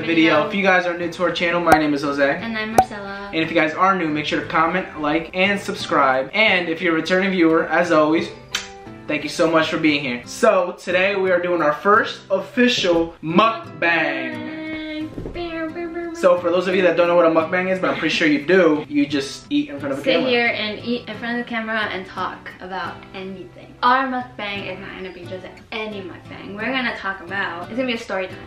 video. If you guys are new to our channel, my name is Jose. And I'm Marcela. And if you guys are new, make sure to comment, like, and subscribe. And if you're a returning viewer, as always, thank you so much for being here. So today we are doing our first official mukbang. So for those of you that don't know what a mukbang is, but I'm pretty sure you do, you just eat in front of a camera. Sit here and eat in front of the camera and talk about anything. Our mukbang is not gonna be just any mukbang. We're gonna talk about, it's gonna be a story time.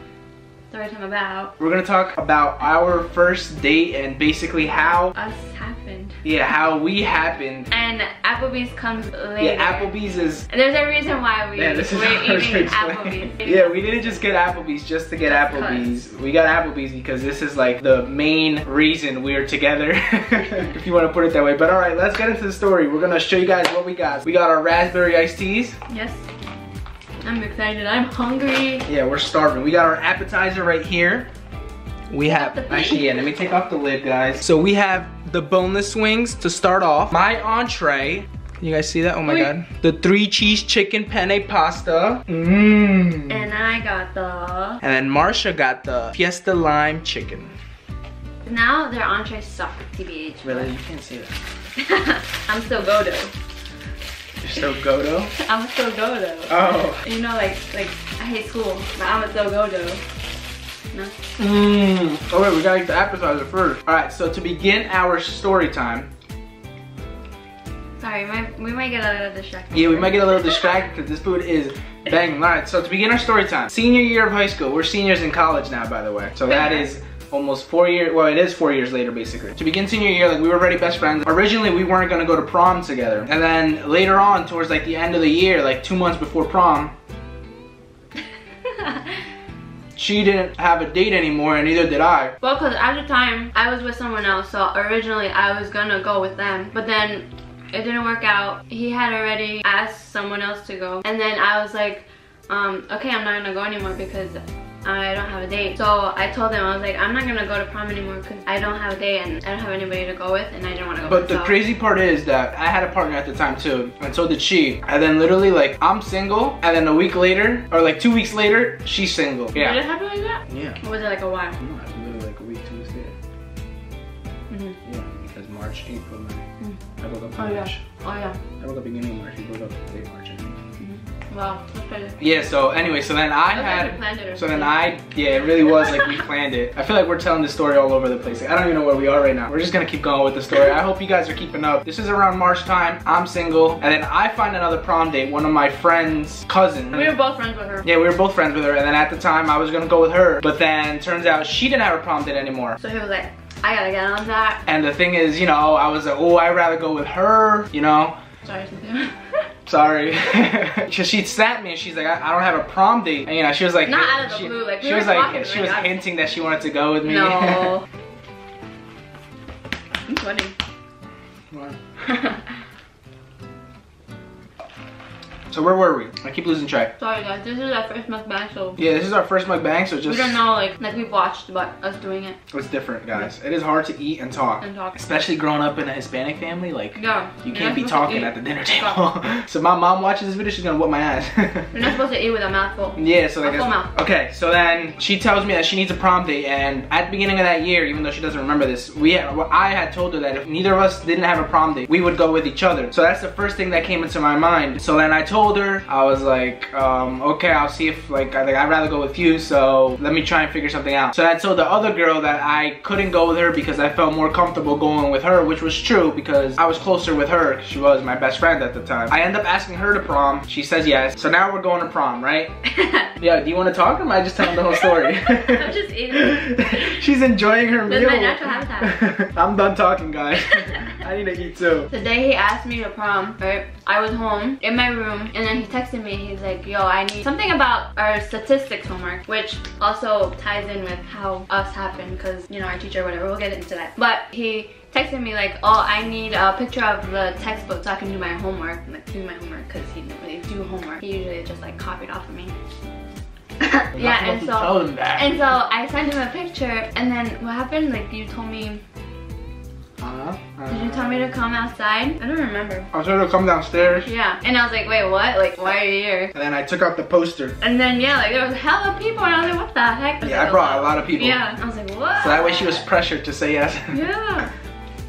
Story time about. We're gonna talk about our first date and basically how us happened. Yeah, how we happened. And Applebee's comes later. Yeah, Applebee's is. There's a reason why we're eating Applebee's. Yeah, we didn't just get Applebee's just to get Applebee's. We got Applebee's because this is like the main reason we're together, if you want to put it that way. But all right, let's get into the story. We're gonna show you guys what we got. We got our raspberry iced teas. Yes. I'm excited. I'm hungry. Yeah, we're starving. We got our appetizer right here. We have, actually, yeah, let me take off the lid, guys. So we have the boneless wings to start off. My entree. Can you guys see that? Oh my God. The 3-cheese chicken penne pasta. Mmm. And I got the... And then Marsha got the Fiesta lime chicken. Now their entrees suck, TBH. Really? You can't say that. I'm still Godo. You're still Godo? I'm still Godo. Oh. You know, like I hate school, but I'm still Godo. No? Mmm. Oh wait, we gotta eat the appetizer first. Alright, so to begin our story time. Sorry, we might get a little distracted. Yeah, we might get a little distracted because this food is banging. Alright, so to begin our story time. Senior year of high school. We're seniors in college now, by the way. So that is almost 4 years, well, it is 4 years later, basically. To begin senior year, like, we were already best friends. Originally, we weren't gonna go to prom together. And then later on, towards like the end of the year, like 2 months before prom, she didn't have a date anymore, and neither did I. Well, because at the time, I was with someone else, so originally I was gonna go with them. But then it didn't work out. He had already asked someone else to go. And then I was like, okay, I'm not gonna go anymore because I don't have a date. So I told him, I was like, I'm not gonna go to prom anymore because I don't have a date and I don't have anybody to go with and I didn't want to go. But the crazy part is that I had a partner at the time too, and so did she. And then literally, like, I'm single, and then a week later, or like 2 weeks later, she's single. Yeah. Did it happen like that? Yeah. Or was it like a while? No, it happened literally like a week, 2 weeks later. Yeah, because March, April, May. I broke up in March. Oh yeah. I broke up beginning of March. We broke up late March, I think. Wow, that's crazy. Yeah, so anyway, so then yeah, it really was like we planned it. I feel like we're telling this story all over the place. Like, I don't even know where we are right now. We're just gonna keep going with the story. I hope you guys are keeping up. This is around March time. I'm single, and then I find another prom date, one of my friend's cousins. We were both friends with her. Yeah, we were both friends with her, and then at the time I was gonna go with her, but then turns out she didn't have a prom date anymore. So he was like, I gotta get on that. And the thing is, you know, I was like, oh, I'd rather go with her, you know. Sorry, Cynthia. Sorry. She snapped me and she's like, I don't have a prom date. And you know, she was like, not out of the blue, like she was hinting that she wanted to go with me. No. I'm sweating. What? So where were we? I keep losing track. Sorry guys, this is our first mukbang, so yeah, this is our first mukbang, so just we don't know like we've watched, but us doing it. It's different, guys. It is hard to eat and talk. Especially growing up in a Hispanic family, like you can't be talking at the dinner table. So my mom watches this video, she's gonna whoop my ass. You're not supposed to eat with a mouthful. Yeah, so like a full mouth. Okay, so then she tells me that she needs a prom date, and at the beginning of that year, even though she doesn't remember this, I had told her that if neither of us didn't have a prom date, we would go with each other. So that's the first thing that came into my mind. So then I told her, I was like, okay, I'll see if I'd rather go with you, so let me try and figure something out. So I told the other girl that I couldn't go with her because I felt more comfortable going with her, which was true because I was closer with her because she was my best friend at the time. I end up asking her to prom. She says yes. So now we're going to prom, right? Yeah, do you want to talk or am I just telling the whole story? I'm just eating. She's enjoying her meal. That's my natural habitat. I'm done talking, guys. I need to eat too. The day he asked me to prom, right, I was home in my room and then he texted me. He's like, yo, I need something about our statistics homework, which also ties in with how us happened because, you know, our teacher, whatever, we'll get into that. But he texted me like, oh, I need a picture of the textbook so I can do my homework. I'm like, do my homework because he didn't really do homework. He usually just like copied off of me. Yeah, and so I sent him a picture, and then what happened? Like, you told me Did you tell me to come outside? I don't remember. I told her to come downstairs. Yeah, and I was like, wait, what? Like, why are you here? And then I took out the poster. And then, yeah, like, there was hella people, and I was like, what the heck? Yeah, I brought a lot of people. Yeah, I was like, what? So that way she was pressured to say yes. Yeah.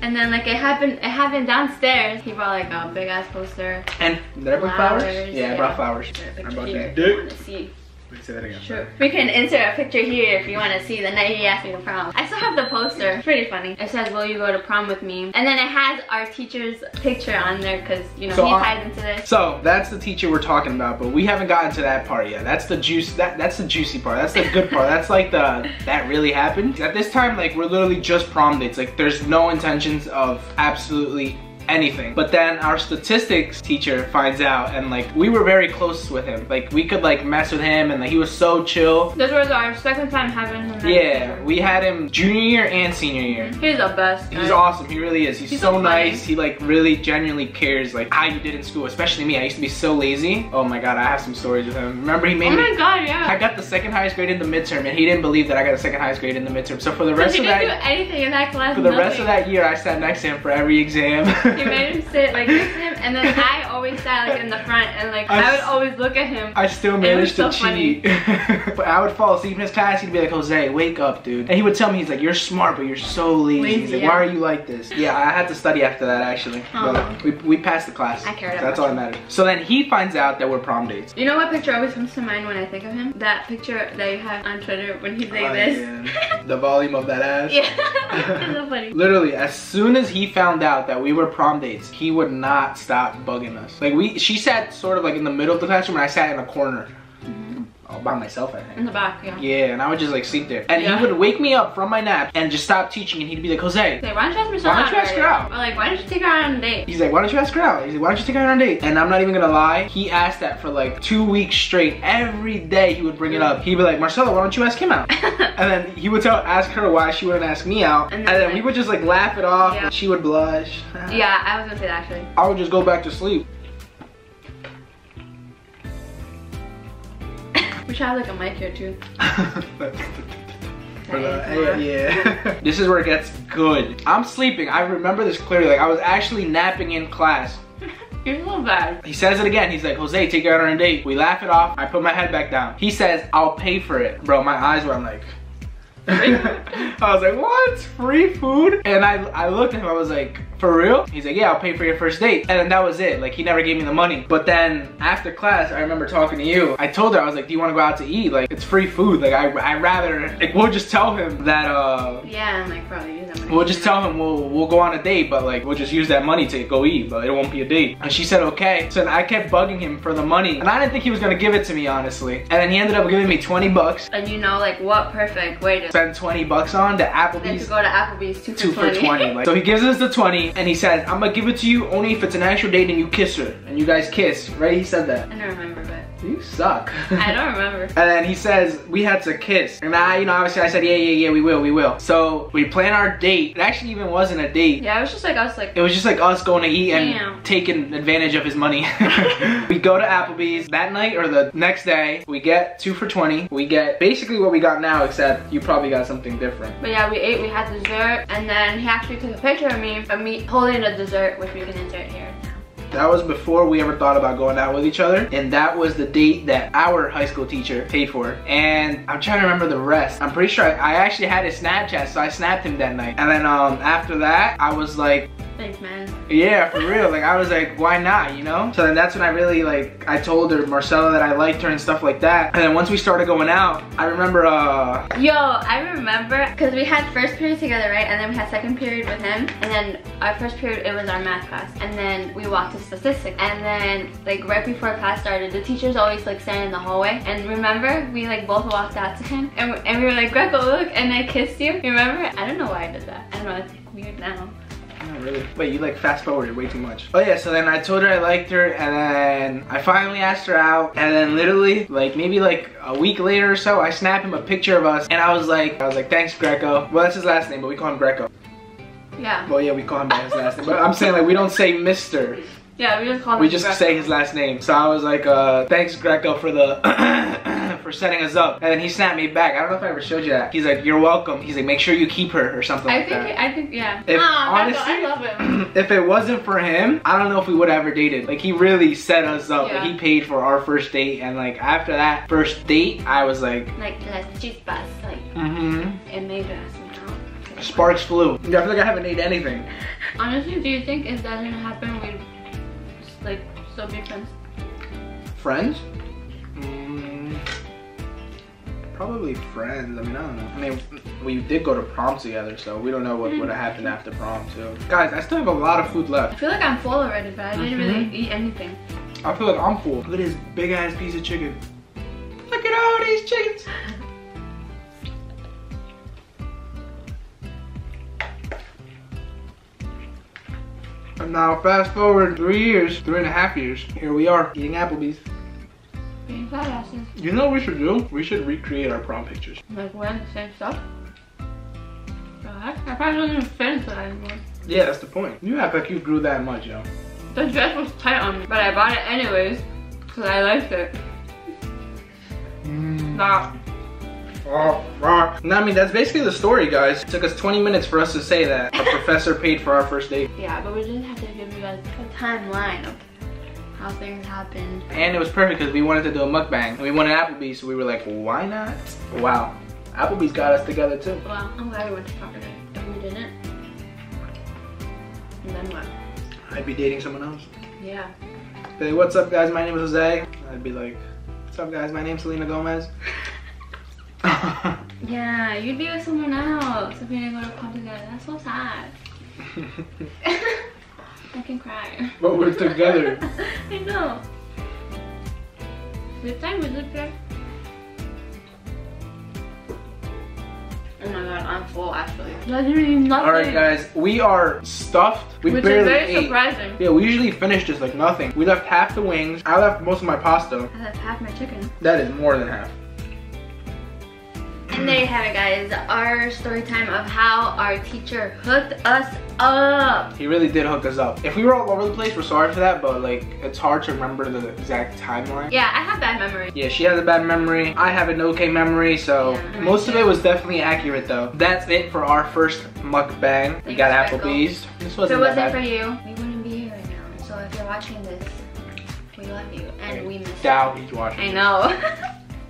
And then, like, it happened downstairs. He brought, like, a big-ass poster. And did I bring flowers? Flowers, Yeah, I brought flowers. I brought here, that. if you want to see. Wait, say that again. Sure. We can insert a picture here if you want to see the night he asked me to prom. I still have the poster. It's pretty funny. It says, will you go to prom with me? And then it has our teacher's picture on there because, you know, so he ties into this. So that's the teacher we're talking about, but we haven't gotten to that part yet. That's the juice. That's the juicy part. That's the good part. That's like that really happened. At this time, like, we're literally just prom dates. Like, there's no intentions of absolutely anything. But then our statistics teacher finds out, and like, we were very close with him. Like, we could like mess with him, and like, he was so chill. This was our second time having him. Yeah, we had him junior year and senior year. He's the best. He's awesome. He really is. He's so nice. He like really genuinely cares like how you did in school, especially me. I used to be so lazy. Oh my god, I have some stories with him. Remember, he made me. Oh my god, yeah. I got the second highest grade in the midterm, and he didn't believe that I got the second highest grade in the midterm. So for the rest of that, he didn't do anything in that class. For the rest of that year, I sat next to him for every exam. He made him sit like next to him, and then I always sat like in the front, and like I would always look at him. I still managed to cheat. But I would fall asleep in his class. He'd be like, Jose, wake up, dude. And he would tell me, he's like, you're smart, but you're so lazy. He's like, why are you like this? Yeah, I had to study after that actually. But we passed the class. I cared. That's all that mattered. So then he finds out that we're prom dates. You know what picture always comes to mind when I think of him? That picture that you have on Twitter when he's like this. Yeah. The volume of that ass. Yeah. It's so funny. Literally, as soon as he found out that we were prom dates, he would not stop bugging us. Like, she sat sort of like in the middle of the classroom, and I sat in a corner. All by myself, I think. In the back, yeah. Yeah, and I would just like sleep there. And he would wake me up from my nap and just stop teaching, and he'd be like, Jose, why don't you ask Marcela? Why don't you ask her out? Or like, why don't you take her out on a date? He's like, why don't you ask her out? He's like, why don't you take her out on a date? And I'm not even gonna lie, he asked that for like 2 weeks straight. Every day he would bring it up. He'd be like, Marcela, why don't you ask him out? And then he would ask her why she wouldn't ask me out. And then we would just like laugh it off. Yeah. She would blush. Yeah, I was gonna say that actually. I would just go back to sleep. We should have like a mic here too. Yeah. This is where it gets good. I'm sleeping. I remember this clearly. Like, I was actually napping in class. You're so bad. He says it again. He's like, Jose, take her out on a date. We laugh it off. I put my head back down. He says, I'll pay for it. Bro, my eyes were like... I was like, what? Free food? And I looked at him, I was like, for real? He's like, yeah, I'll pay for your first date. And then that was it. Like, he never gave me the money. But then after class, I remember talking to you. I told her, I was like, do you want to go out to eat? Like, it's free food. Like, I'd rather, like, we'll just tell him that, yeah, I'm like, probably use that money. We'll just tell him we'll go on a date, but like, we'll just use that money to go eat, but it won't be a date. And she said, okay. So then I kept bugging him for the money. And I didn't think he was gonna give it to me, honestly. And then he ended up giving me 20 bucks. And you know, like, what perfect way to spend 20 bucks on the Applebee's. Then to go to Applebee's, 2 for 20. Like, so he gives us the 20, and he says, I'm gonna give it to you only if it's an actual date and you kiss her. And you guys kiss, right? He said that. I don't remember, but... You suck. I don't remember. And then he says, we had to kiss. And I, you know, obviously I said, yeah, we will. So we plan our date. It actually even wasn't a date. Yeah, it was just like us, like... It was just like us going to eat and taking advantage of his money. We go to Applebee's that night or the next day. We get 2 for 20. We get basically what we got now, except you probably got something different. But yeah, we ate, we had dessert, and then he actually took a picture of me holding the dessert, which we can insert here. That was before we ever thought about going out with each other, and that was the date that our high school teacher paid for. And I'm trying to remember the rest. I'm pretty sure I actually had his Snapchat, so I snapped him that night. And then after that, I was like, thanks, man. Yeah, for real. Like, I was like, why not, you know? So then that's when I really, like, I told her, Marcela, that I liked her and stuff like that. And then once we started going out, I remember, Yo, I remember, because we had first period together, right? And then we had second period with him. And then our first period, it was our math class. And then we walked to statistics. And then, like, right before class started, the teachers always, like, stand in the hallway. And remember, we, like, both walked out to him. And we were like, Greco, look, and I kissed you. Remember? I don't know why I did that. I don't know, it's like, weird now. Not really. Wait, you like fast forwarded way too much. Oh yeah, so then I told her I liked her, and then I finally asked her out, and then literally, like maybe like a week later or so, I snapped him a picture of us, and I was like, thanks, Greco. Well, that's his last name, but we call him Greco. Yeah. Well, yeah, we call him by his last name, but I'm saying like we don't say Mr. Yeah, we just call him We just Greco. Say his last name. So I was like, thanks, Greco, for the for setting us up. And then he snapped me back. I don't know if I ever showed you that. He's like, you're welcome. He's like, make sure you keep her or something like that. I think, yeah. If, honestly, I love him. If it wasn't for him, I don't know if we would have ever dated. Like, he really set us up. Yeah. Like, he paid for our first date. And like, after that first date, I was like, las chispas, like, it made us, you know. Sparks flew. I feel like I haven't ate anything. Honestly, do you think if that didn't happen, we'd like still be friends? Friends? Probably friends. I mean, I don't know. I mean, we did go to prom together, so we don't know what would have happened after prom too. Guys, I still have a lot of food left. I feel like I'm full already, but I didn't really eat anything. I feel like I'm full. Look at this big ass piece of chicken. Look at all these chickens. And now fast forward 3.5 years. Here we are eating Applebee's. Being badasses. You know what we should do? We should recreate our prom pictures. Like wearing the same stuff? I probably don't even fit into that anymore. Yeah, that's the point. You act like you grew that much, yo. The dress was tight on me, but I bought it anyways because I liked it. Nah. Oh, I mean, that's basically the story, guys. It took us 20 minutes for us to say that a professor paid for our first date. Yeah, but we didn't have to give you guys a timeline of how things happened. And it was perfect because we wanted to do a mukbang. And we wanted Applebee's, so we were like, why not? Wow. Applebee's got us together too. Well, I'm glad we went to Florida. If we didn't, and then what? I'd be dating someone else. Yeah. Hey, what's up, guys? My name is Jose. I'd be like, what's up, guys? My name's Selena Gomez. Yeah, you'd be with someone else if we didn't go to prom together. That's so sad. I can cry. But we're together. I know. This time we look good. Oh my god, I'm full actually. That's really nothing. Alright guys, we are stuffed. We Which barely is very ate. surprising. Yeah, we usually finish just like nothing. We left half the wings. I left most of my pasta. I left half my chicken. That is more than half. And there you have it, guys. Our story time of how our teacher hooked us up. He really did hook us up. If we were all over the place, we're sorry for that, but like, it's hard to remember the exact timeline. Yeah, I have bad memory. Yeah, she has a bad memory. I have an okay memory, so yeah, most of it was definitely accurate though. That's it for our first mukbang. We got Applebee's. This wasn't if it that wasn't bad. for you, we wouldn't be here right now. So if you're watching this, we love you and we miss you. Doubt he's watching. I know.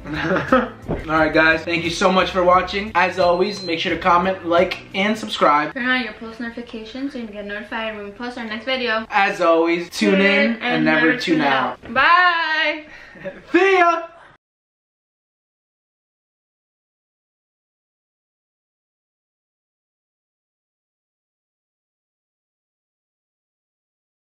Alright guys, thank you so much for watching. As always, make sure to comment, like, and subscribe. Turn on your post notifications so you can get notified when we post our next video. As always, tune in and never tune out. Bye! See ya!